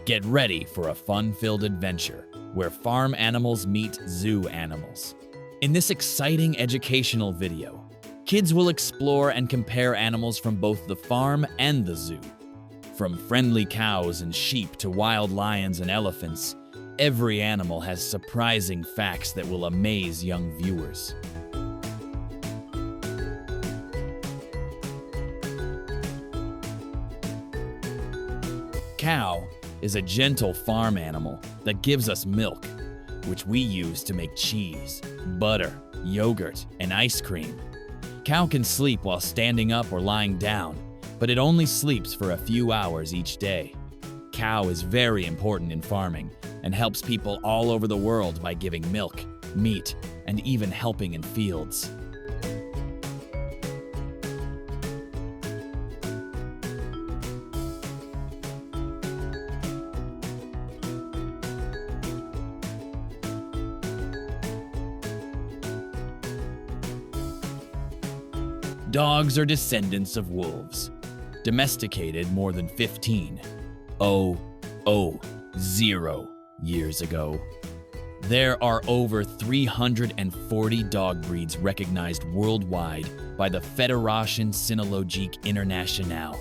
Get ready for a fun-filled adventure where farm animals meet zoo animals. In this exciting educational video, kids will explore and compare animals from both the farm and the zoo. From friendly cows and sheep to wild lions and elephants, every animal has surprising facts that will amaze young viewers. Cow is a gentle farm animal that gives us milk, which we use to make cheese, butter, yogurt, and ice cream. Cow can sleep while standing up or lying down, but it only sleeps for a few hours each day. Cow is very important in farming and helps people all over the world by giving milk, meat, and even helping in fields. Dogs are descendants of wolves, domesticated more than 15,000 years ago. There are over 340 dog breeds recognized worldwide by the Fédération Cynologique Internationale.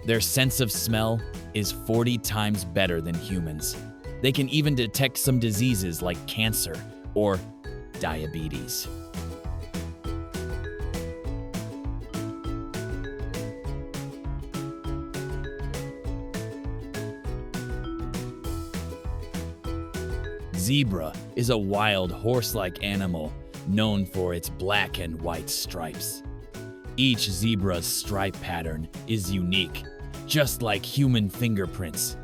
Their sense of smell is 40 times better than humans. They can even detect some diseases like cancer or diabetes. Zebra is a wild horse-like animal known for its black and white stripes. Each zebra's stripe pattern is unique, just like human fingerprints.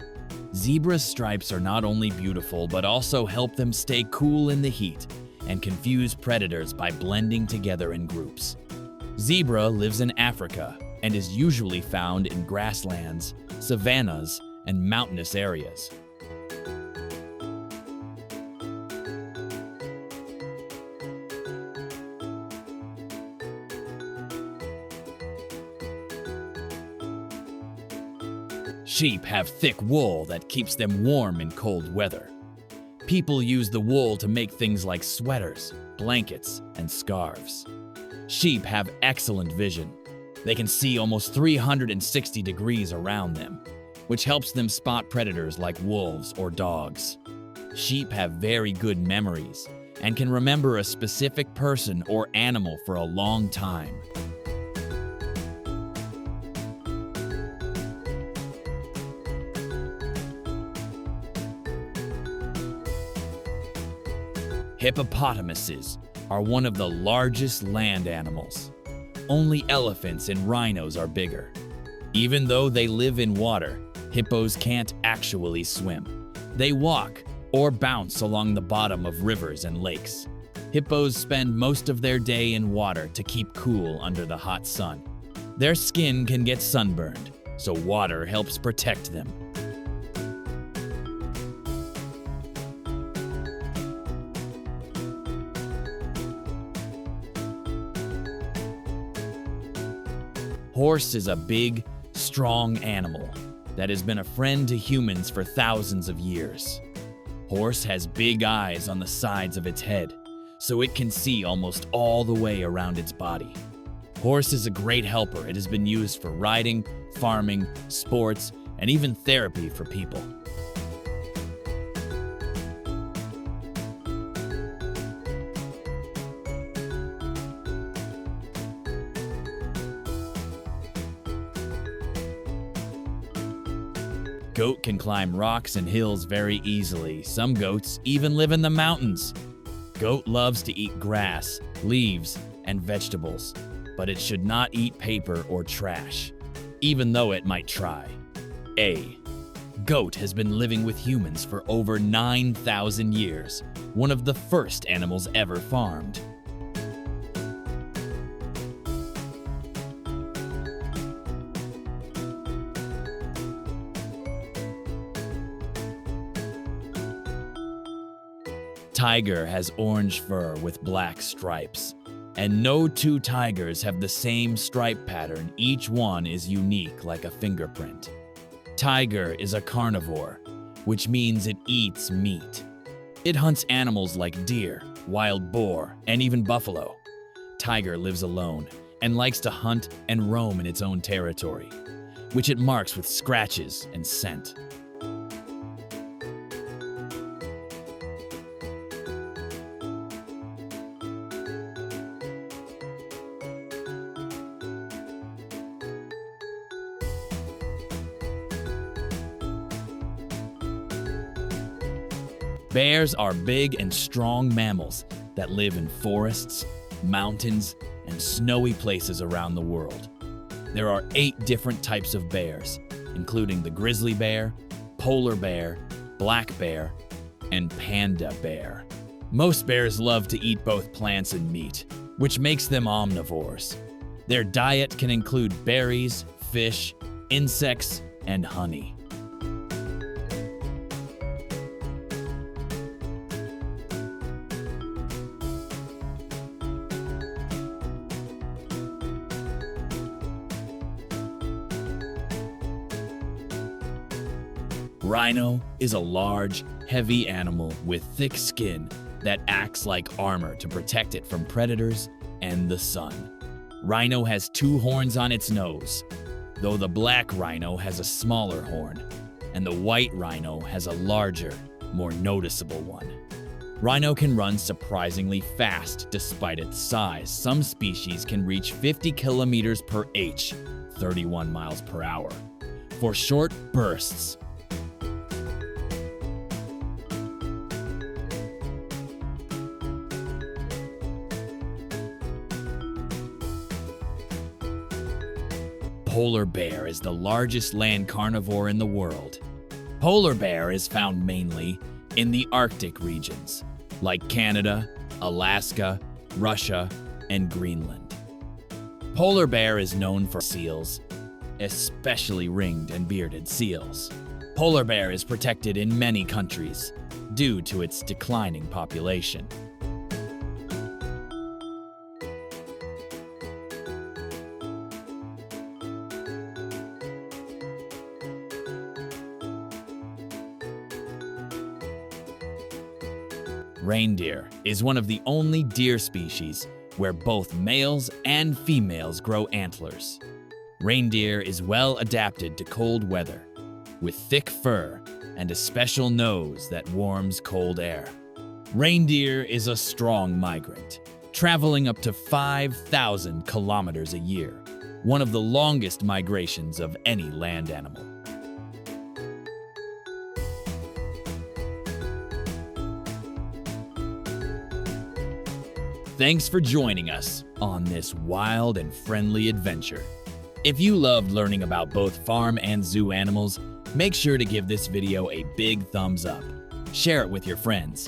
Zebra's stripes are not only beautiful but also help them stay cool in the heat and confuse predators by blending together in groups. Zebra lives in Africa and is usually found in grasslands, savannas, and mountainous areas. Sheep have thick wool that keeps them warm in cold weather. People use the wool to make things like sweaters, blankets, and scarves. Sheep have excellent vision. They can see almost 360 degrees around them, which helps them spot predators like wolves or dogs. Sheep have very good memories and can remember a specific person or animal for a long time. Hippopotamuses are one of the largest land animals. Only elephants and rhinos are bigger. Even though they live in water, hippos can't actually swim. They walk or bounce along the bottom of rivers and lakes. Hippos spend most of their day in water to keep cool under the hot sun. Their skin can get sunburned, so water helps protect them. Horse is a big, strong animal that has been a friend to humans for thousands of years. Horse has big eyes on the sides of its head, so it can see almost all the way around its body. Horse is a great helper. It has been used for riding, farming, sports, and even therapy for people. Goat can climb rocks and hills very easily. Some goats even live in the mountains. Goat loves to eat grass, leaves, and vegetables, but it should not eat paper or trash, even though it might try. A. Goat has been living with humans for over 9,000 years, one of the first animals ever farmed. Tiger has orange fur with black stripes, and no two tigers have the same stripe pattern. Each one is unique like a fingerprint. Tiger is a carnivore which means it eats meat. It hunts animals like deer, wild boar, and even buffalo. Tiger lives alone and likes to hunt and roam in its own territory, which it marks with scratches and scent. Bears are big and strong mammals that live in forests, mountains, and snowy places around the world. There are 8 different types of bears, including the grizzly bear, polar bear, black bear, and panda bear. Most bears love to eat both plants and meat, which makes them omnivores. Their diet can include berries, fish, insects, and honey. Rhino is a large, heavy animal with thick skin that acts like armor to protect it from predators and the sun. Rhino has 2 horns on its nose, though the black rhino has a smaller horn, and the white rhino has a larger, more noticeable one. Rhino can run surprisingly fast despite its size. Some species can reach 50 kilometers per h, 31 miles per hour, for short bursts. Polar bear is the largest land carnivore in the world. Polar bear is found mainly in the Arctic regions, like Canada, Alaska, Russia, and Greenland. Polar bear is known for seals, especially ringed and bearded seals. Polar bear is protected in many countries due to its declining population. Reindeer is one of the only deer species where both males and females grow antlers. Reindeer is well adapted to cold weather, with thick fur and a special nose that warms cold air. Reindeer is a strong migrant, traveling up to 5,000 kilometers a year, one of the longest migrations of any land animal. Thanks for joining us on this wild and friendly adventure. If you loved learning about both farm and zoo animals, make sure to give this video a big thumbs up. Share it with your friends